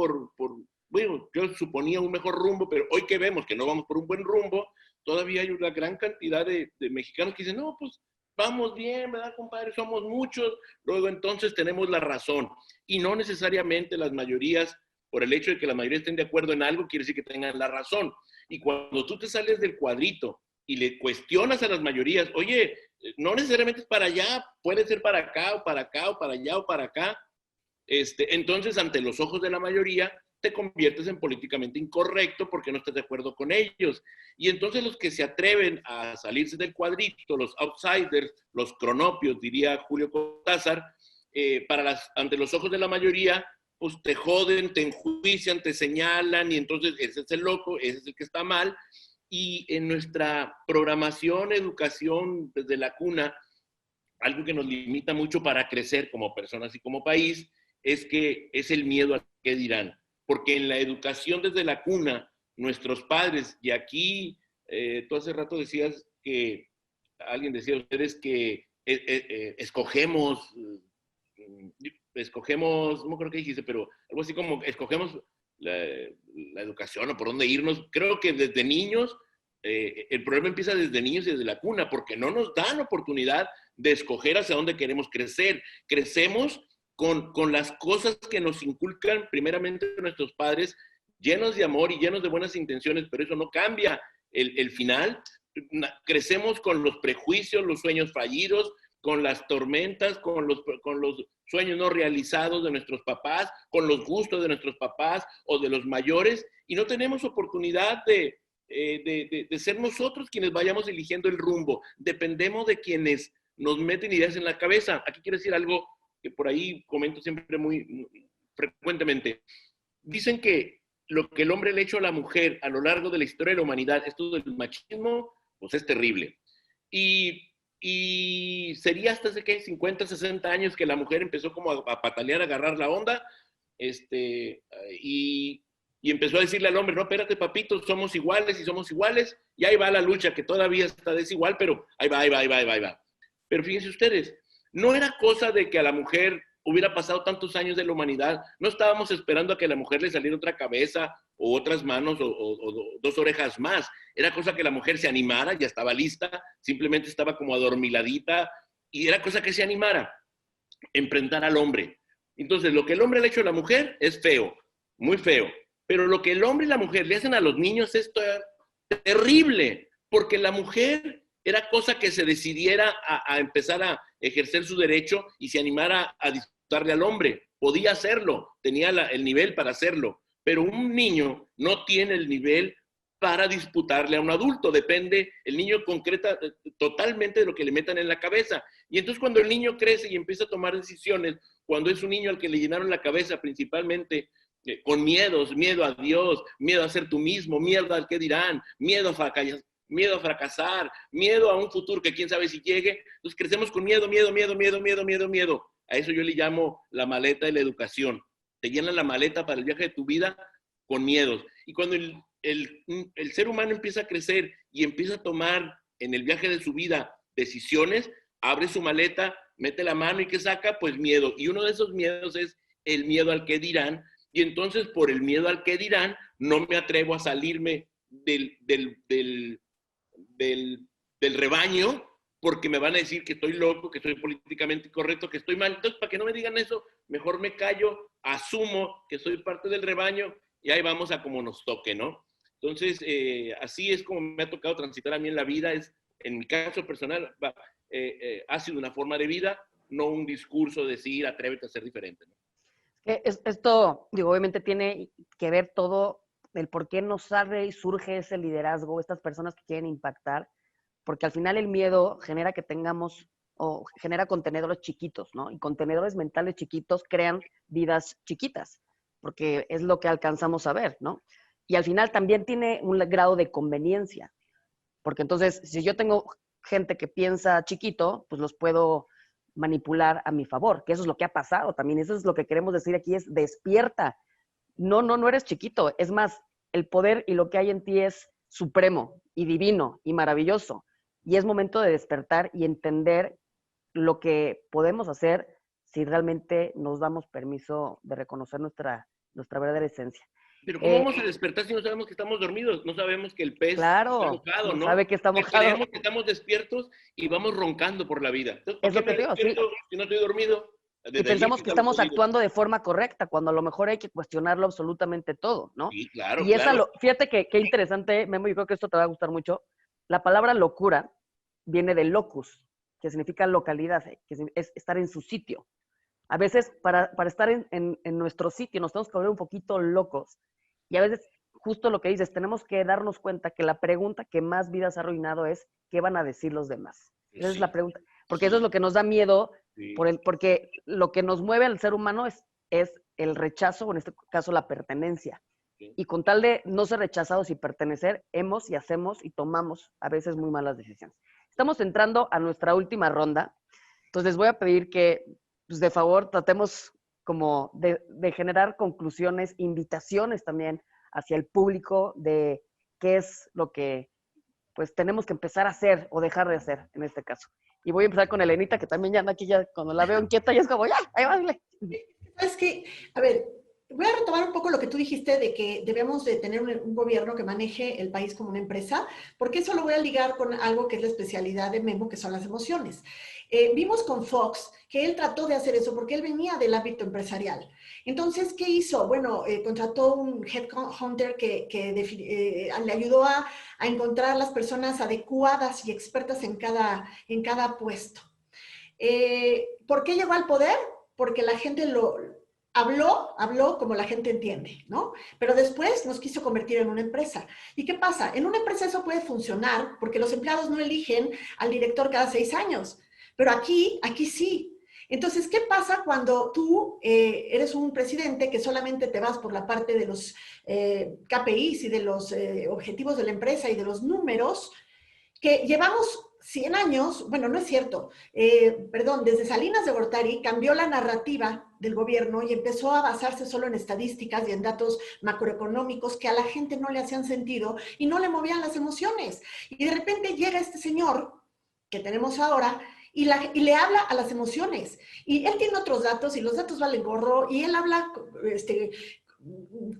bueno, yo suponía un mejor rumbo, pero hoy que vemos que no vamos por un buen rumbo, todavía hay una gran cantidad de mexicanos que dicen, no, pues vamos bien, ¿verdad, compadre? Somos muchos, luego entonces tenemos la razón. Y no necesariamente las mayorías, por el hecho de que la mayoría estén de acuerdo en algo, quiere decir que tengan la razón. Y cuando tú te sales del cuadrito y le cuestionas a las mayorías, oye, no necesariamente es para allá, puede ser para acá, o para acá, o para allá, o para acá, entonces ante los ojos de la mayoría te conviertes en políticamente incorrecto porque no estás de acuerdo con ellos. Y entonces los que se atreven a salirse del cuadrito, los outsiders, los cronopios, diría Julio Cortázar, ante los ojos de la mayoría, pues te joden, te enjuician, te señalan, y entonces ese es el loco, ese es el que está mal. Y en nuestra programación, educación desde la cuna, algo que nos limita mucho para crecer como personas y como país, es el miedo a qué dirán. Porque en la educación desde la cuna, nuestros padres, y aquí tú hace rato decías que, alguien decía a ustedes que escogemos, no creo que dijiste, pero algo así como escogemos la educación o por dónde irnos. Creo que desde niños, el problema empieza desde niños y desde la cuna, porque no nos dan oportunidad de escoger hacia dónde queremos crecer. Crecemos con las cosas que nos inculcan primeramente nuestros padres, llenos de amor y llenos de buenas intenciones, pero eso no cambia el final. Crecemos con los prejuicios, los sueños fallidos, con las tormentas, con los sueños no realizados de nuestros papás, con los gustos de nuestros papás o de los mayores, y no tenemos oportunidad de ser nosotros quienes vayamos eligiendo el rumbo. Dependemos de quienes nos meten ideas en la cabeza. Aquí quiero decir algo que por ahí comento siempre muy frecuentemente. Dicen que lo que el hombre le ha hecho a la mujer a lo largo de la historia de la humanidad, esto del machismo, pues es terrible. Y sería hasta hace, ¿qué?, 50, 60 años que la mujer empezó como a patalear, a agarrar la onda, y empezó a decirle al hombre, no, espérate, papito, somos iguales, y ahí va la lucha, que todavía está desigual, pero ahí va. Pero fíjense ustedes, no era cosa de que a la mujer hubiera pasado tantos años de la humanidad, no estábamos esperando a que a la mujer le saliera otra cabeza o otras manos o 2 orejas más. Era cosa que la mujer se animara, ya estaba lista, simplemente estaba como adormiladita, y era cosa que se animara, enfrentar al hombre. Entonces, lo que el hombre le ha hecho a la mujer es feo, muy feo, pero lo que el hombre y la mujer le hacen a los niños es terrible, porque la mujer era cosa que se decidiera a empezar a ejercer su derecho y se animara a disputarle al hombre. Podía hacerlo, tenía el nivel para hacerlo, pero un niño no tiene el nivel para disputarle a un adulto. Depende, el niño concreta totalmente de lo que le metan en la cabeza. Y entonces cuando el niño crece y empieza a tomar decisiones, cuando es un niño al que le llenaron la cabeza principalmente con miedos, miedo a Dios, miedo a ser tú mismo, miedo al qué dirán, miedo a fracasar, miedo a un futuro que quién sabe si llegue, entonces crecemos con miedo. A eso yo le llamo la maleta de la educación. Te llenan la maleta para el viaje de tu vida con miedos. Y cuando el ser humano empieza a crecer y empieza a tomar en el viaje de su vida decisiones, abre su maleta, mete la mano y ¿qué saca? Pues miedo. Y uno de esos miedos es el miedo al qué dirán. Y entonces por el miedo al qué dirán, no me atrevo a salirme del rebaño, porque me van a decir que estoy loco, que estoy políticamente incorrecto, que estoy mal. Entonces, para que no me digan eso, mejor me callo, asumo que soy parte del rebaño y ahí vamos a como nos toque, ¿no? Entonces, así es como me ha tocado transitar a mí en la vida. En mi caso personal, ha sido una forma de vida, no un discurso de decir, atrévete a ser diferente, ¿no? Esto, digo, obviamente tiene que ver todo el por qué nos sale y surge ese liderazgo, estas personas que quieren impactar, porque al final el miedo genera que tengamos, o genera contenedores chiquitos, ¿no? Y contenedores mentales chiquitos crean vidas chiquitas, porque es lo que alcanzamos a ver, ¿no? Y al final también tiene un grado de conveniencia, porque entonces, si yo tengo gente que piensa chiquito, pues los puedo manipular a mi favor, que eso es lo que ha pasado también, eso es lo que queremos decir aquí, es despierta. No eres chiquito, es más, el poder y lo que hay en ti es supremo y divino y maravilloso. Y es momento de despertar y entender lo que podemos hacer si realmente nos damos permiso de reconocer nuestra verdadera esencia. Pero ¿cómo vamos a despertar si no sabemos que estamos dormidos? No sabemos que el pez está mojado, ¿no? Sabe que está mojado. Creemos que estamos despiertos y vamos roncando por la vida. Entonces, es lo que digo, sí. Si no estoy dormido. Y pensamos que estamos actuando de forma correcta, cuando a lo mejor hay que cuestionarlo absolutamente todo, ¿no? Sí, claro, y fíjate que qué interesante, Memo, yo creo que esto te va a gustar mucho. La palabra locura viene de locus, que significa localidad, que es estar en su sitio. A veces, para estar en nuestro sitio, nos tenemos que volver un poquito locos. Y a veces, justo lo que dices, tenemos que darnos cuenta que la pregunta que más vidas ha arruinado es, ¿qué van a decir los demás? Esa es la pregunta. Porque eso es lo que nos da miedo, porque lo que nos mueve al ser humano es el rechazo, o en este caso la pertenencia. Y con tal de no ser rechazados y pertenecer, hemos y hacemos y tomamos a veces muy malas decisiones. Estamos entrando a nuestra última ronda, entonces les voy a pedir que, pues de favor, tratemos como de generar conclusiones, invitaciones también hacia el público de qué es lo que pues tenemos que empezar a hacer o dejar de hacer en este caso. Y voy a empezar con Elenita, que también ya anda aquí, ya cuando la veo inquieta, ya es como, ya, ahí va, dale. Es que, a ver, voy a retomar un poco lo que tú dijiste de que debemos de tener un gobierno que maneje el país como una empresa, porque eso lo voy a ligar con algo que es la especialidad de Memo, que son las emociones. Vimos con Fox que él trató de hacer eso porque él venía del ámbito empresarial. Entonces, ¿qué hizo? Bueno, contrató un headhunter que le ayudó a encontrar las personas adecuadas y expertas en cada puesto. ¿Por qué llegó al poder? Porque la gente habló como la gente entiende, ¿no? Pero después nos quiso convertir en una empresa. ¿Y qué pasa? En una empresa eso puede funcionar porque los empleados no eligen al director cada 6 años. Pero aquí sí. Entonces, ¿qué pasa cuando tú eres un presidente que solamente te vas por la parte de los KPIs y de los objetivos de la empresa y de los números, que llevamos 100 años, bueno, no es cierto, desde Salinas de Gortari cambió la narrativa del gobierno y empezó a basarse solo en estadísticas y en datos macroeconómicos que a la gente no le hacían sentido y no le movían las emociones. Y de repente llega este señor que tenemos ahora y le habla a las emociones. Y él tiene otros datos y los datos valen gorro y él habla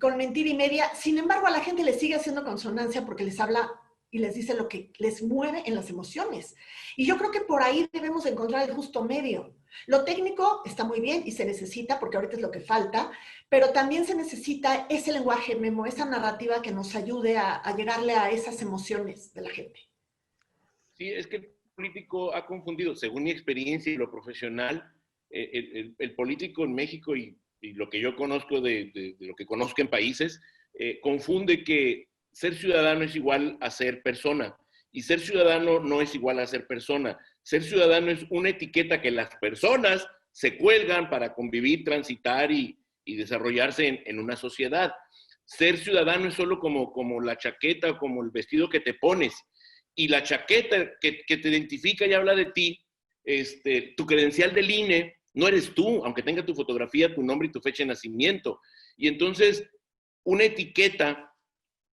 con mentira y media. Sin embargo, a la gente le sigue haciendo consonancia porque les habla y les dice lo que les mueve en las emociones. Y yo creo que por ahí debemos encontrar el justo medio. Lo técnico está muy bien y se necesita, porque ahorita es lo que falta, pero también se necesita ese lenguaje, Memo, esa narrativa que nos ayude a llegarle a esas emociones de la gente. Sí, es que político ha confundido, según mi experiencia y lo profesional, el político en México y lo que yo conozco de lo que conozco en países, confunde que ser ciudadano es igual a ser persona. Y ser ciudadano no es igual a ser persona. Ser ciudadano es una etiqueta que las personas se cuelgan para convivir, transitar y desarrollarse en una sociedad. Ser ciudadano es solo como la chaqueta, como el vestido que te pones. Y la chaqueta que te identifica y habla de ti, tu credencial del INE, no eres tú, aunque tenga tu fotografía, tu nombre y tu fecha de nacimiento. Y entonces, una etiqueta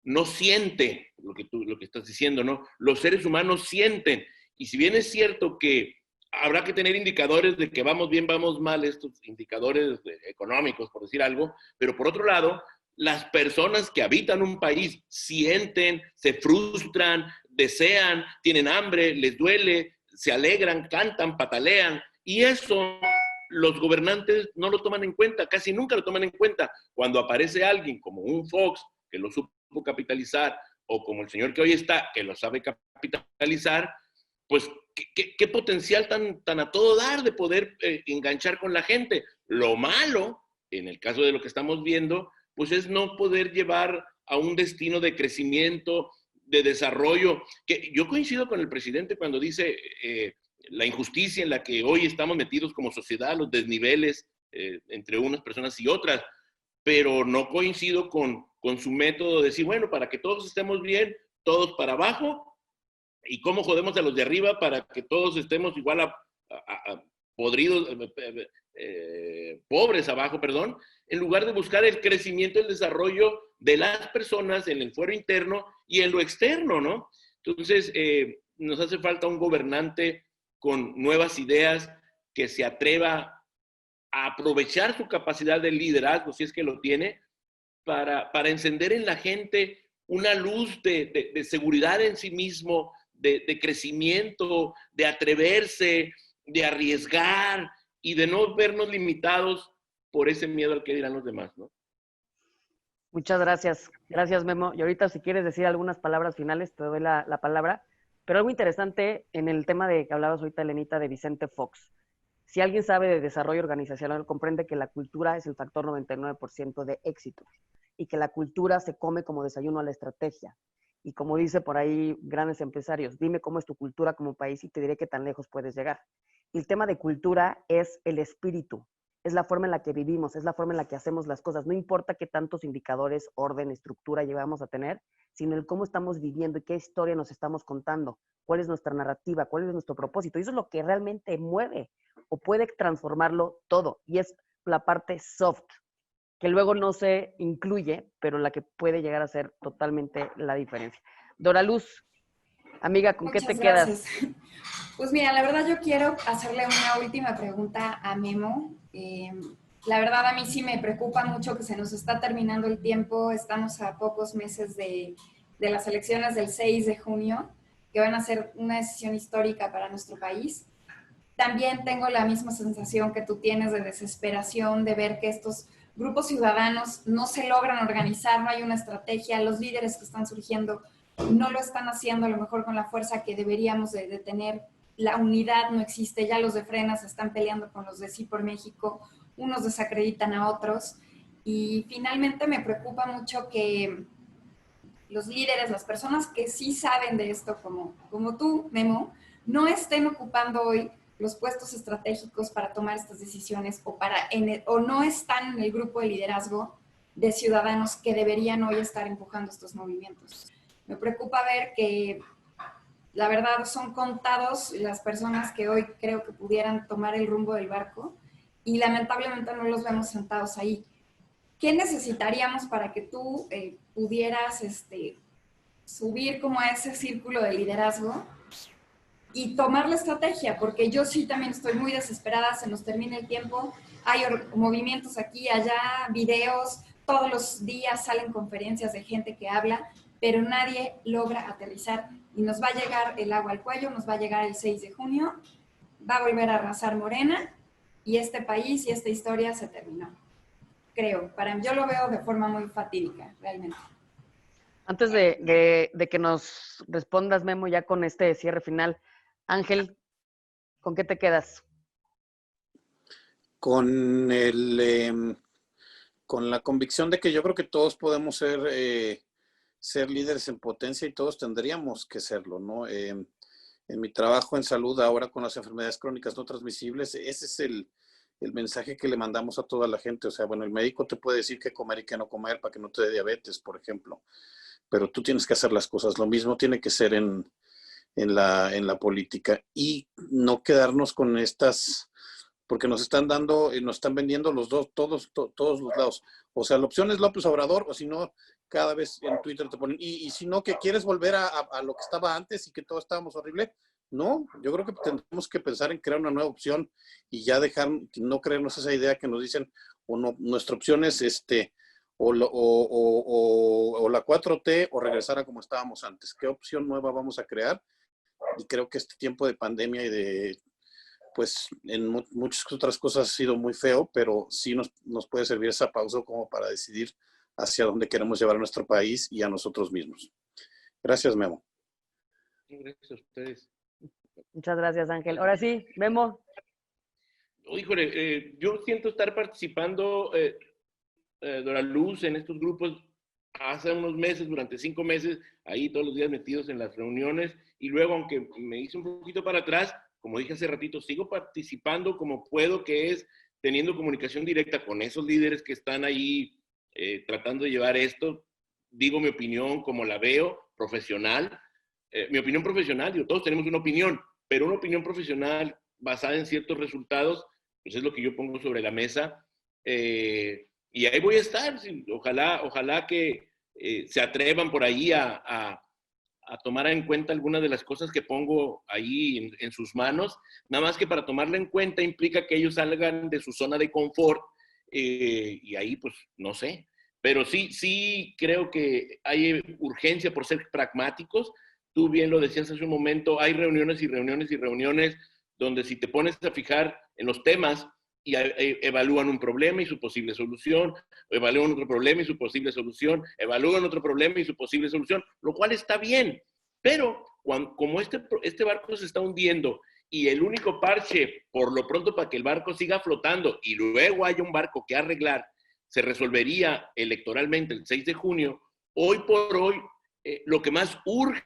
no siente lo que estás diciendo, ¿no? Los seres humanos sienten. Y si bien es cierto que habrá que tener indicadores de que vamos bien, vamos mal, estos indicadores económicos, por decir algo, pero por otro lado, las personas que habitan un país sienten, se frustran, desean, tienen hambre, les duele, se alegran, cantan, patalean, y eso los gobernantes no lo toman en cuenta, casi nunca lo toman en cuenta. Cuando aparece alguien como un Fox, que lo supo capitalizar, o como el señor que hoy está, que lo sabe capitalizar, pues qué potencial tan a todo dar de poder enganchar con la gente. Lo malo, en el caso de lo que estamos viendo, pues es no poder llevar a un destino de crecimiento, de desarrollo, que yo coincido con el presidente cuando dice la injusticia en la que hoy estamos metidos como sociedad, los desniveles entre unas personas y otras, pero no coincido con su método de decir, bueno, para que todos estemos bien, todos para abajo, y cómo jodemos a los de arriba para que todos estemos igual a podridos, pobres abajo, perdón, en lugar de buscar el crecimiento y el desarrollo de las personas en el fuero interno y en lo externo, ¿no? Entonces, nos hace falta un gobernante con nuevas ideas que se atreva a aprovechar su capacidad de liderazgo, si es que lo tiene, para encender en la gente una luz de seguridad en sí mismo, de crecimiento, de atreverse, de arriesgar y de no vernos limitados por ese miedo al que dirán los demás, ¿no? Muchas gracias. Gracias, Memo. Y ahorita, si quieres decir algunas palabras finales, te doy la palabra. Pero algo interesante en el tema de que hablabas ahorita, Elenita, de Vicente Fox. Si alguien sabe de desarrollo organizacional, comprende que la cultura es el factor 99% de éxito y que la cultura se come como desayuno a la estrategia. Y como dice por ahí grandes empresarios, dime cómo es tu cultura como país y te diré qué tan lejos puedes llegar. Y el tema de cultura es el espíritu, es la forma en la que vivimos, es la forma en la que hacemos las cosas. No importa qué tantos indicadores, orden, estructura llevamos a tener, sino el cómo estamos viviendo y qué historia nos estamos contando, cuál es nuestra narrativa, cuál es nuestro propósito. Y eso es lo que realmente mueve o puede transformarlo todo. Y es la parte soft, que luego no se incluye, pero la que puede llegar a ser totalmente la diferencia. Doraluz, amiga, ¿con Muchas qué te gracias. quedas? Pues mira, la verdad yo quiero hacerle una última pregunta a Memo. La verdad a mí sí me preocupa mucho que se nos está terminando el tiempo. Estamos a pocos meses de las elecciones del 6 de junio, que van a ser una decisión histórica para nuestro país. También tengo la misma sensación que tú tienes de desesperación, de ver que estos grupos ciudadanos no se logran organizar, no hay una estrategia, los líderes que están surgiendo no lo están haciendo a lo mejor con la fuerza que deberíamos de tener, la unidad no existe, ya los de Frena se están peleando con los de Sí por México, unos desacreditan a otros, y finalmente me preocupa mucho que los líderes, las personas que sí saben de esto, como tú, Memo, no estén ocupando hoy los puestos estratégicos para tomar estas decisiones o no están en el grupo de liderazgo de ciudadanos que deberían hoy estar empujando estos movimientos. Me preocupa ver que la verdad son contados las personas que hoy creo que pudieran tomar el rumbo del barco y lamentablemente no los vemos sentados ahí. ¿Qué necesitaríamos para que tú pudieras subir como a ese círculo de liderazgo y tomar la estrategia? Porque yo sí también estoy muy desesperada, se nos termina el tiempo, hay movimientos aquí, allá, videos, todos los días salen conferencias de gente que habla, pero nadie logra aterrizar y nos va a llegar el agua al cuello, nos va a llegar el 6 de junio, va a volver a arrasar Morena y este país y esta historia se terminó. Creo, yo lo veo de forma muy fatídica, realmente. Antes de que nos respondas, Memo, ya con este cierre final, Ángel, ¿con qué te quedas? Con con la convicción de que yo creo que todos podemos ser líderes en potencia y todos tendríamos que serlo, ¿no? En mi trabajo en salud ahora con las enfermedades crónicas no transmisibles, ese es el mensaje que le mandamos a toda la gente. O sea, bueno, el médico te puede decir qué comer y qué no comer para que no te dé diabetes, por ejemplo, pero tú tienes que hacer las cosas. Lo mismo tiene que ser en la política y no quedarnos con estas, porque nos están nos están vendiendo los dos, todos los lados. O sea, la opción es López Obrador, o si no, cada vez en Twitter te ponen, y si no, que quieres volver a lo que estaba antes y que todos estábamos horrible. No, yo creo que tenemos que pensar en crear una nueva opción y ya dejar, no creernos esa idea que nos dicen, o no, nuestra opción es o la 4T o regresar a como estábamos antes. ¿Qué opción nueva vamos a crear? Y creo que este tiempo de pandemia y pues en muchas otras cosas ha sido muy feo, pero sí nos puede servir esa pausa como para decidir hacia dónde queremos llevar a nuestro país y a nosotros mismos. Gracias, Memo. Gracias a ustedes. Muchas gracias, Ángel. Ahora sí, Memo. Híjole, yo siento estar participando, Dora Luz, en estos grupos hace unos meses, durante 5 meses, ahí todos los días metidos en las reuniones, y luego, aunque me hice un poquito para atrás, como dije hace ratito, sigo participando como puedo, que es teniendo comunicación directa con esos líderes que están ahí tratando de llevar esto. Digo mi opinión como la veo, profesional. Mi opinión profesional, digo, todos tenemos una opinión, pero una opinión profesional basada en ciertos resultados, pues es lo que yo pongo sobre la mesa. Y ahí voy a estar. Ojalá que se atrevan por ahí a tomar en cuenta algunas de las cosas que pongo ahí en sus manos. Nada más que para tomarla en cuenta implica que ellos salgan de su zona de confort, y ahí pues no sé. Pero sí creo que hay urgencia por ser pragmáticos. Tú bien lo decías hace un momento, hay reuniones y reuniones y reuniones donde si te pones a fijar en los temas y evalúan un problema y su posible solución, evalúan otro problema y su posible solución, evalúan otro problema y su posible solución, lo cual está bien. Pero como este barco se está hundiendo y el único parche, por lo pronto, para que el barco siga flotando y luego haya un barco que arreglar, se resolvería electoralmente el 6 de junio, hoy por hoy, lo que más urge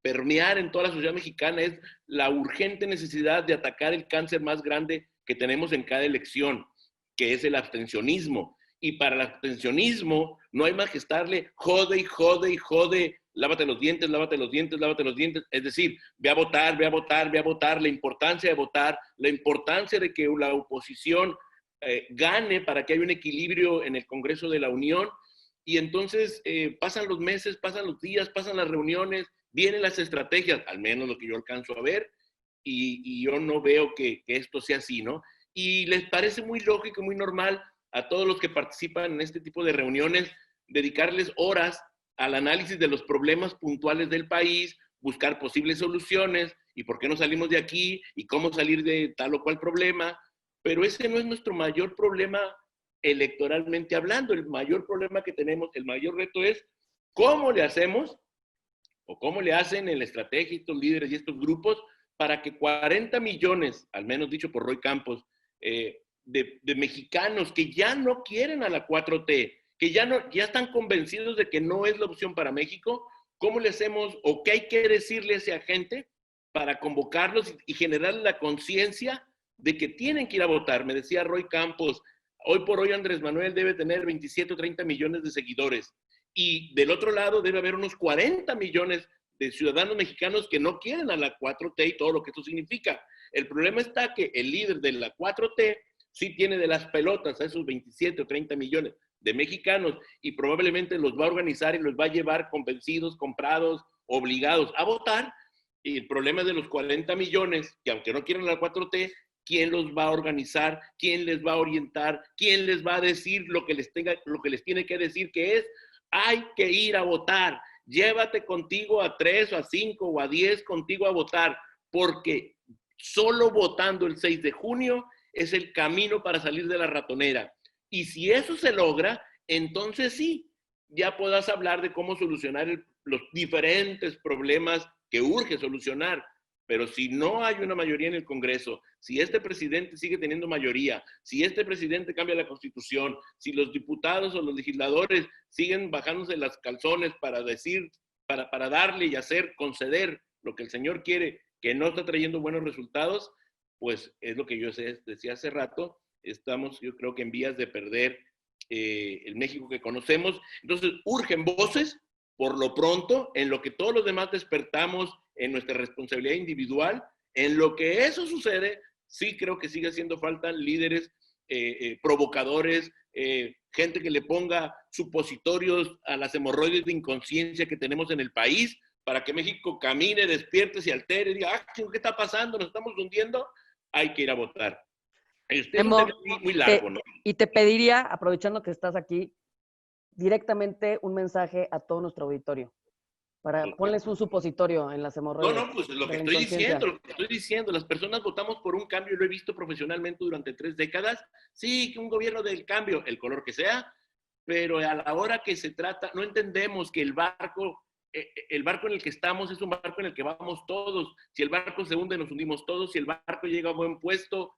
permear en toda la sociedad mexicana es la urgente necesidad de atacar el cáncer más grande que tenemos en cada elección, que es el abstencionismo. Y para el abstencionismo no hay más que estarle jode y jode y jode, lávate los dientes, lávate los dientes, lávate los dientes. Es decir, ve a votar, ve a votar, ve a votar, la importancia de votar, la importancia de que la oposición gane para que haya un equilibrio en el Congreso de la Unión. Y entonces pasan los meses, pasan los días, pasan las reuniones, vienen las estrategias, al menos lo que yo alcanzo a ver, y yo no veo que esto sea así, ¿no? Y les parece muy lógico, muy normal a todos los que participan en este tipo de reuniones, dedicarles horas al análisis de los problemas puntuales del país, buscar posibles soluciones, y por qué no salimos de aquí, y cómo salir de tal o cual problema. Pero ese no es nuestro mayor problema electoralmente hablando. El mayor problema que tenemos, el mayor reto es cómo le hacemos o cómo le hacen en la estrategia estos líderes y estos grupos para que 40 millones, al menos dicho por Roy Campos, de mexicanos que ya no quieren a la 4T, que ya están convencidos de que no es la opción para México, ¿cómo le hacemos o qué hay que decirle a esa gente para convocarlos y generar la conciencia de que tienen que ir a votar? Me decía Roy Campos, hoy por hoy Andrés Manuel debe tener 27 o 30 millones de seguidores. Y del otro lado debe haber unos 40 millones de ciudadanos mexicanos que no quieren a la 4T y todo lo que esto significa. El problema está que el líder de la 4T sí tiene de las pelotas a esos 27 o 30 millones de mexicanos y probablemente los va a organizar y los va a llevar convencidos, comprados, obligados a votar. Y el problema es de los 40 millones, que aunque no quieran la 4T, ¿quién los va a organizar? ¿Quién les va a orientar? ¿Quién les va a decir lo que les tiene que decir, que es: hay que ir a votar, llévate contigo a 3 o a 5 o a 10 contigo a votar, porque solo votando el 6 de junio es el camino para salir de la ratonera. Y si eso se logra, entonces sí, ya puedas hablar de cómo solucionar los diferentes problemas que urge solucionar. Pero si no hay una mayoría en el Congreso, si este presidente sigue teniendo mayoría, si este presidente cambia la Constitución, si los diputados o los legisladores siguen bajándose las calzones para decir, para darle y hacer, conceder lo que el señor quiere, que no está trayendo buenos resultados, pues es lo que yo decía hace rato, estamos yo creo que en vías de perder el México que conocemos. Entonces urgen voces, por lo pronto, en lo que todos los demás despertamos en nuestra responsabilidad individual. En lo que eso sucede, sí creo que sigue haciendo falta líderes provocadores, gente que le ponga supositorios a las hemorroides de inconsciencia que tenemos en el país, para que México camine, despierte, se altere y diga, ¿qué está pasando? ¿Nos estamos hundiendo? Hay que ir a votar. Este es un tema muy largo, ¿no? Y te pediría, aprovechando que estás aquí, directamente un mensaje a todo nuestro auditorio. Ponles un supositorio en las hemorroides. No, pues lo que estoy diciendo, las personas votamos por un cambio, lo he visto profesionalmente durante 3 décadas, sí, que un gobierno del cambio, el color que sea, pero a la hora que se trata, no entendemos que el barco en el que estamos es un barco en el que vamos todos. Si el barco se hunde, nos hundimos todos. Si el barco llega a buen puerto,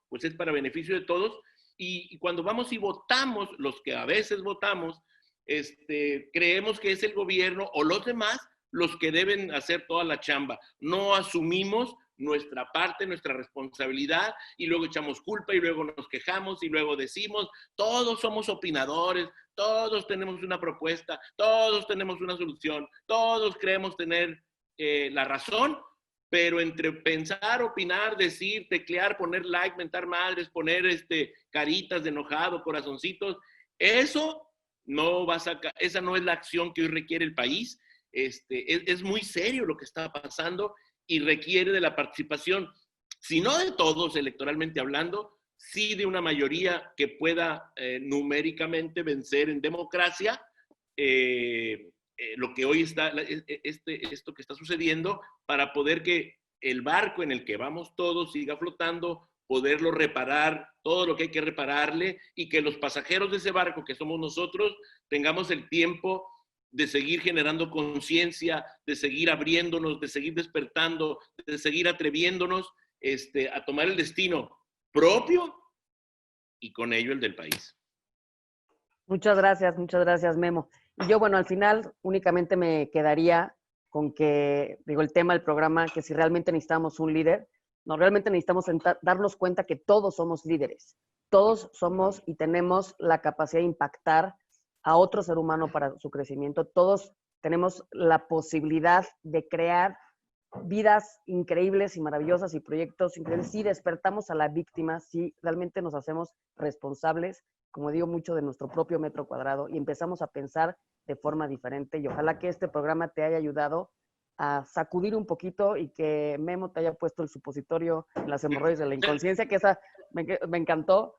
pues es para beneficio de todos. Y cuando vamos y votamos, los que a veces votamos, creemos que es el gobierno o los demás los que deben hacer toda la chamba. No asumimos nuestra parte, nuestra responsabilidad, y luego echamos culpa y luego nos quejamos y luego decimos, todos somos opinadores, todos tenemos una propuesta, todos tenemos una solución, todos creemos tener la razón, pero entre pensar, opinar, decir, teclear, poner like, mentar madres, poner caritas de enojado, corazoncitos, eso no va a sacar, esa no es la acción que hoy requiere el país. Es muy serio lo que está pasando y requiere de la participación, si no de todos electoralmente hablando, sí de una mayoría que pueda numéricamente vencer en democracia lo que hoy está, esto que está sucediendo, para poder que el barco en el que vamos todos siga flotando, poderlo reparar, todo lo que hay que repararle, y que los pasajeros de ese barco, que somos nosotros, tengamos el tiempo de seguir generando conciencia, de seguir abriéndonos, de seguir despertando, de seguir atreviéndonos a tomar el destino propio y con ello el del país. Muchas gracias, Memo. Y yo, bueno, al final únicamente me quedaría con que, el tema del programa, que si realmente necesitamos un líder, no, realmente necesitamos darnos cuenta que todos somos líderes. Todos somos y tenemos la capacidad de impactar a otro ser humano para su crecimiento. Todos tenemos la posibilidad de crear vidas increíbles y maravillosas y proyectos increíbles si despertamos a la víctima, si realmente nos hacemos responsables, como digo mucho, de nuestro propio metro cuadrado y empezamos a pensar de forma diferente. Y ojalá que este programa te haya ayudado a sacudir un poquito y que Memo te haya puesto el supositorio en las hemorroides de la inconsciencia, que esa me encantó,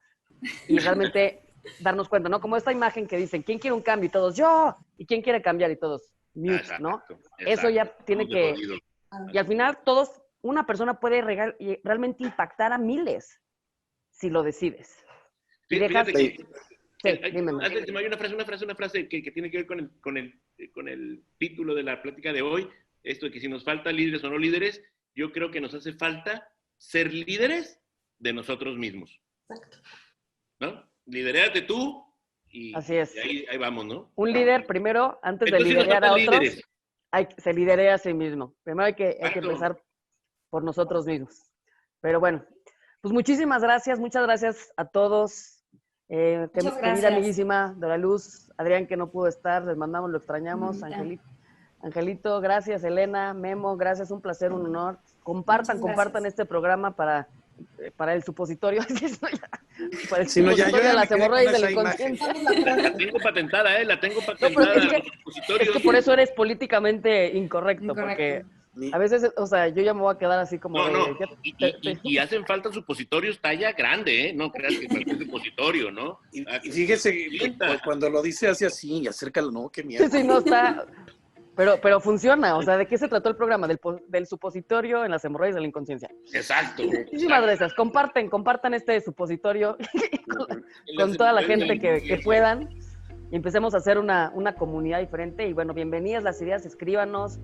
y realmente darnos cuenta, ¿no? Como esta imagen que dicen, ¿quién quiere un cambio? Y todos, ¡yo! ¿Y quién quiere cambiar? Y todos, mute, ¿no? Exacto. Eso ya tiene que... Y al final todos, una persona puede realmente impactar a miles si lo decides. Y dejas... Antes, hay una frase que tiene que ver con el título de la plática de hoy, esto de que si nos falta líderes o no líderes, yo creo que nos hace falta ser líderes de nosotros mismos. Exacto. ¿No? Liderate tú y, así es. Y ahí vamos, ¿no? Un líder primero, antes de liderar a otros, se lidera a sí mismo. Primero hay que empezar por nosotros mismos. Pero bueno, pues muchísimas gracias, muchas gracias a todos. Querida amiguísima Dora Luz, Adrián, que no pudo estar, les mandamos, lo extrañamos. Angelito, gracias. Elena, Memo, gracias, un placer, un honor. Compartan este programa para el supositorio. Para el supositorio de las hemorroides de la inconsciencia. La tengo patentada, la tengo patentada. No, es que por eso eres políticamente incorrecto. Porque a veces, o sea, yo ya me voy a quedar así como... Y hacen falta supositorios talla grande, no creas que cualquier supositorio, ¿no? Y fíjese, cuando lo dice así, acércalo, ¿no? Qué miedo. Sí, no está... Pero funciona, o sea, ¿de qué se trató el programa? Del supositorio en las hemorroides de la inconsciencia. Exacto. Muchísimas gracias. Compartan este supositorio con toda la gente que puedan. Y empecemos a hacer una comunidad diferente. Y bueno, bienvenidas las ideas, escríbanos.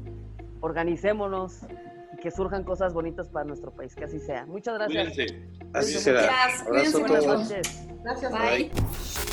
organicémonos y que surjan cosas bonitas para nuestro país, que así sea. Muchas gracias. Cuídense. Así será. Gracias, Abrazo a cuídense Buenas todos. mucho. noches. Gracias. Bye.